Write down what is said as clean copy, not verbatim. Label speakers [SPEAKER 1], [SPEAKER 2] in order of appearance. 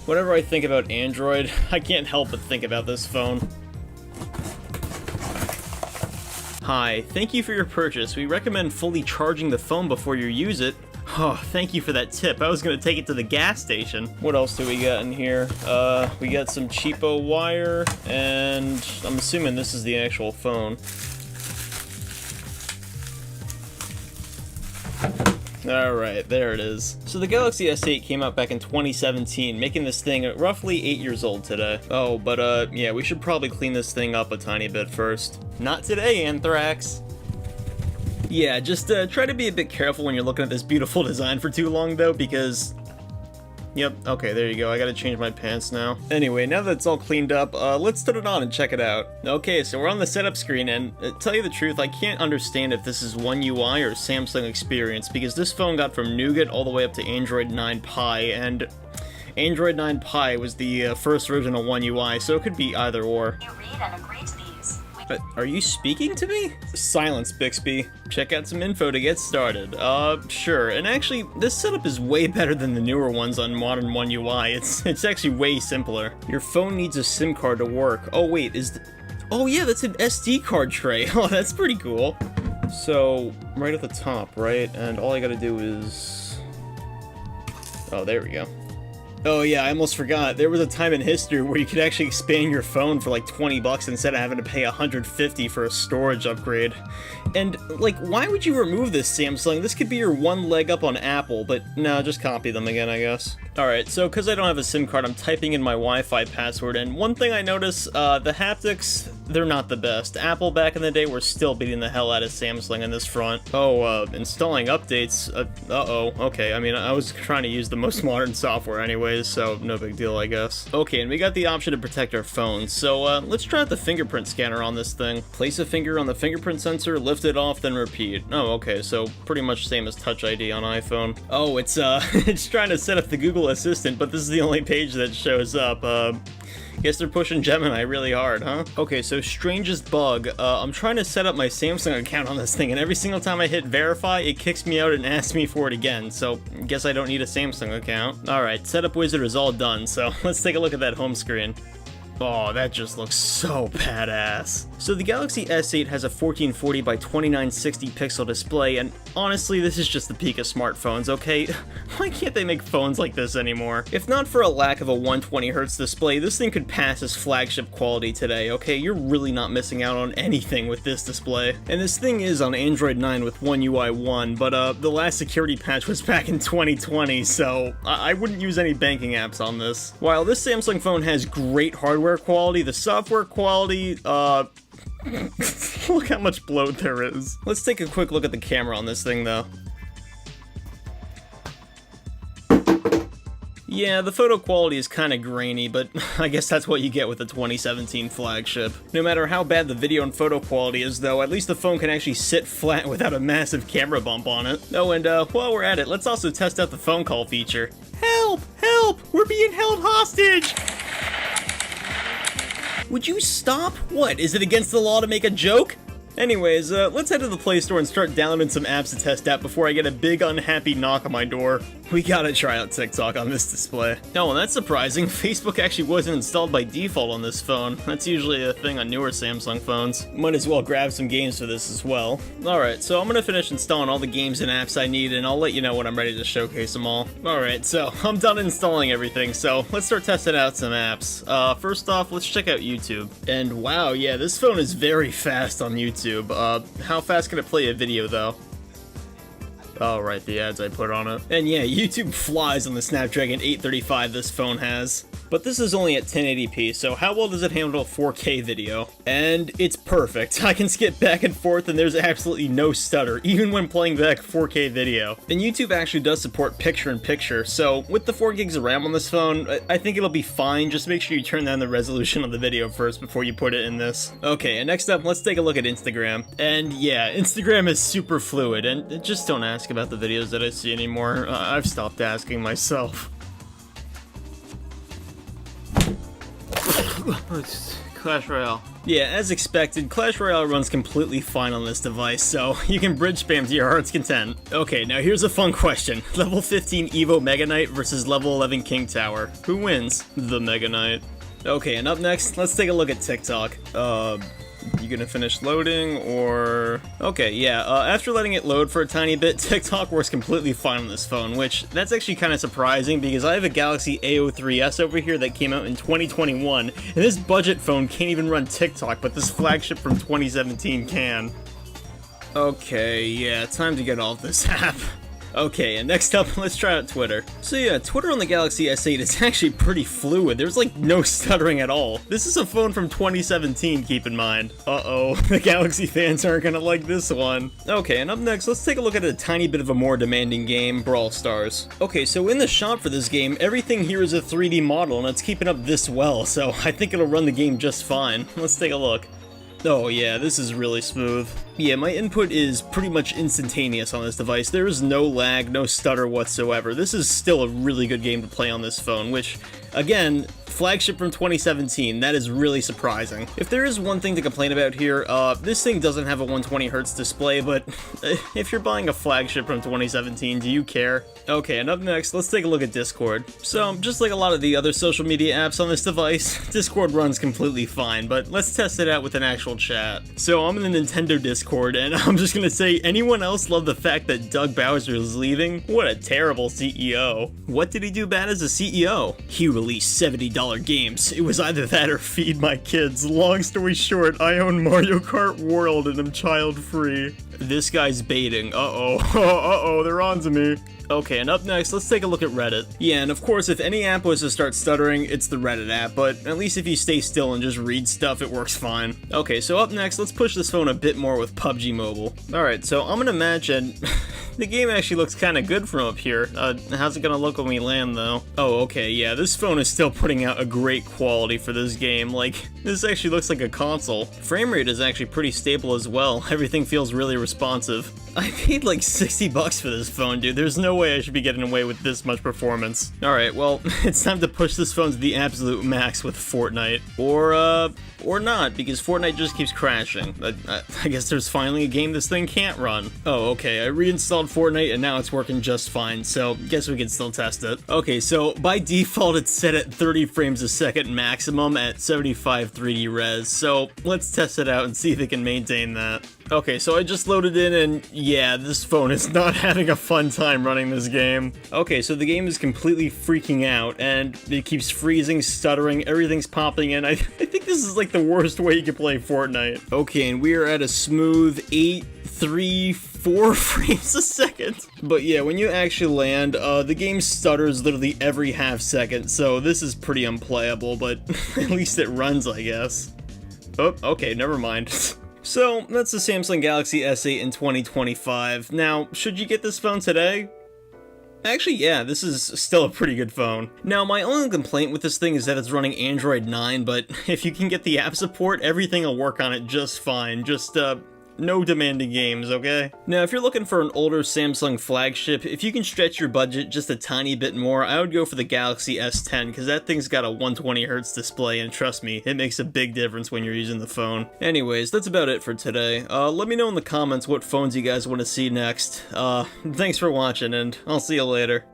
[SPEAKER 1] Whenever I think about Android, I can't help but think about this phone. Hi, thank you for your purchase. We recommend fully charging the phone before you use it. Oh, thank you for that tip. I was gonna take it to the gas station. What else do we got in here? We got some cheapo wire, and I'm assuming this is the actual phone. Alright, there it is. So the Galaxy S8 came out back in 2017, making this thing roughly 8 years old today. Oh, but yeah, we should probably clean this thing up a tiny bit first. Not today, Anthrax! Yeah, just try to be a bit careful when you're looking at this beautiful design for too long, though, because... Yep, okay, there you go. I gotta change my pants now. Anyway, now that it's all cleaned up, let's turn it on and check it out. Okay, so we're on the setup screen, and tell you the truth, I can't understand if this is One UI or Samsung Experience, because this phone got from Nougat all the way up to Android 9 Pie, and Android 9 Pie was the first version of One UI, so it could be either or.
[SPEAKER 2] You read and agree to these.
[SPEAKER 1] Are you speaking to me? Silence, Bixby. Check out some info to get started. Sure. And actually, this setup is way better than the newer ones on modern One UI. It's actually way simpler. Your phone needs a SIM card to work. Oh wait, oh yeah, that's an SD card tray. Oh, that's pretty cool. So, right at the top, right? And all I gotta do is... Oh, there we go. Oh yeah, I almost forgot. There was a time in history where you could actually expand your phone for like 20 bucks instead of having to pay 150 for a storage upgrade. And, like, why would you remove this, Samsung? This could be your one leg up on Apple, but no, just copy them again, I guess. Alright, so because I don't have a SIM card, I'm typing in my Wi-Fi password, and one thing I notice, the haptics, they're not the best. Apple back in the day were still beating the hell out of Samsung in this front. Oh, installing updates, uh-oh, okay, I mean, I was trying to use the most modern software anyways, so no big deal, I guess. Okay, and we got the option to protect our phones, so let's try out the fingerprint scanner on this thing. Place a finger on the fingerprint sensor, lift it off, then repeat. Oh, okay, so pretty much same as Touch ID on iPhone. Oh, it's it's trying to set up the Google Assistant, but this is the only page that shows up. Guess they're pushing Gemini really hard, huh? Okay, so strangest bug. I'm trying to set up my Samsung account on this thing, and every single time I hit verify, it kicks me out and asks me for it again, so guess I don't need a Samsung account. Alright, setup wizard is all done, so let's take a look at that home screen. Oh, that just looks so badass. So the Galaxy S8 has a 1440 by 2960 pixel display, and honestly, this is just the peak of smartphones, okay? Why can't they make phones like this anymore? If not for a lack of a 120Hz display, this thing could pass as flagship quality today, okay? You're really not missing out on anything with this display. And this thing is on Android 9 with One UI 1, but the last security patch was back in 2020, so I wouldn't use any banking apps on this. While this Samsung phone has great hardware quality, the software quality, look how much bloat there is. Let's take a quick look at the camera on this thing, though. Yeah, the photo quality is kinda grainy, but I guess that's what you get with the 2017 flagship. No matter how bad the video and photo quality is, though, at least the phone can actually sit flat without a massive camera bump on it. Oh, and while we're at it, let's also test out the phone call feature. Help! Help! We're being held hostage! Would you stop? What, is it against the law to make a joke? Anyways, let's head to the Play Store and start downloading some apps to test out before I get a big unhappy knock on my door. We gotta try out TikTok on this display. Oh, and that's surprising. Facebook actually wasn't installed by default on this phone. That's usually a thing on newer Samsung phones. Might as well grab some games for this as well. Alright, so I'm gonna finish installing all the games and apps I need, and I'll let you know when I'm ready to showcase them all. Alright, so I'm done installing everything, so let's start testing out some apps. First off, let's check out YouTube. And wow, yeah, this phone is very fast on YouTube. How fast can it play a video, though? Oh, right, the ads I put on it. And yeah, YouTube flies on the Snapdragon 835 this phone has. But this is only at 1080p, so how well does it handle 4K video? And it's perfect. I can skip back and forth and there's absolutely no stutter, even when playing back 4K video. And YouTube actually does support picture-in-picture, so with the 4 gigs of RAM on this phone, I think it'll be fine. Just make sure you turn down the resolution of the video first before you put it in this. Okay, and next up, let's take a look at Instagram. And yeah, Instagram is super fluid, and just don't ask about the videos that I see anymore. I've stopped asking myself. It's Clash Royale. Yeah, as expected, Clash Royale runs completely fine on this device, so you can bridge spam to your heart's content. Okay, now here's a fun question. Level 15 Evo Mega Knight versus level 11 King Tower. Who wins? The Mega Knight. Okay, and up next, let's take a look at TikTok. You gonna finish loading, or... Okay, yeah, after letting it load for a tiny bit, TikTok works completely fine on this phone, which, that's actually kind of surprising, because I have a Galaxy A03s over here that came out in 2021, and this budget phone can't even run TikTok, but this flagship from 2017 can. Okay, yeah, time to get off this app. Okay, and next up, let's try out Twitter. So yeah, Twitter on the Galaxy S8 is actually pretty fluid. There's like no stuttering at all. This is a phone from 2017, keep in mind. Uh-oh, the Galaxy fans aren't gonna like this one. Okay, and up next, let's take a look at a tiny bit of a more demanding game, Brawl Stars. Okay, so in the shop for this game, everything here is a 3D model, and it's keeping up this well, so I think it'll run the game just fine. Let's take a look. Oh yeah, this is really smooth. Yeah, my input is pretty much instantaneous on this device. There is no lag, no stutter whatsoever. This is still a really good game to play on this phone, which, again, flagship from 2017, that is really surprising. If there is one thing to complain about here, this thing doesn't have a 120Hz display, but if you're buying a flagship from 2017, do you care? Okay, and up next, let's take a look at Discord. So, just like a lot of the other social media apps on this device, Discord runs completely fine, but let's test it out with an actual chat. So, I'm in the Nintendo Discord, and I'm just gonna say, anyone else love the fact that Doug Bowser is leaving? What a terrible CEO. What did he do bad as a CEO? He released $70 games. It was either that or feed my kids. Long story short, I own Mario Kart World and I'm child-free. This guy's baiting. Uh-oh. Uh-oh, they're on to me. Okay, and up next, let's take a look at Reddit. Yeah, and of course, if any app was to start stuttering, it's the Reddit app, but at least if you stay still and just read stuff, it works fine. Okay, so up next, let's push this phone a bit more with PUBG Mobile. Alright, so I'm gonna imagine... The game actually looks kind of good from up here. How's it gonna look when we land, though? Oh, okay, yeah, this phone is still putting out a great quality for this game. Like, this actually looks like a console. Frame rate is actually pretty stable as well. Everything feels really responsive. I paid like 60 bucks for this phone, dude. There's no way I should be getting away with this much performance. Alright, well, it's time to push this phone to the absolute max with Fortnite. Or not, because Fortnite just keeps crashing. I guess there's finally a game this thing can't run. Oh, okay, I reinstalled Fortnite and now it's working just fine, so guess we can still test it. Okay, so by default it's set at 30 frames a second maximum at 75 3D res, so let's test it out and see if it can maintain that. Okay, so I just loaded in and yeah, this phone is not having a fun time running this game. Okay, so the game is completely freaking out and it keeps freezing, stuttering, everything's popping in. I think this is like the worst way you can play Fortnite. Okay, and we are at a smooth 834 frames a second. But yeah, when you actually land, the game stutters literally every half second, so this is pretty unplayable, but at least it runs, I guess. Oh, okay, never mind. So, that's the Samsung Galaxy S8 in 2025. Now, should you get this phone today? Actually, yeah, this is still a pretty good phone. Now, my only complaint with this thing is that it's running Android 9, but if you can get the app support, everything will work on it just fine. Just, no demanding games, okay? Now, if you're looking for an older Samsung flagship, if you can stretch your budget just a tiny bit more, I would go for the Galaxy S10, because that thing's got a 120Hz display, and trust me, it makes a big difference when you're using the phone. Anyways, that's about it for today. Let me know in the comments what phones you guys want to see next. Thanks for watching, and I'll see you later.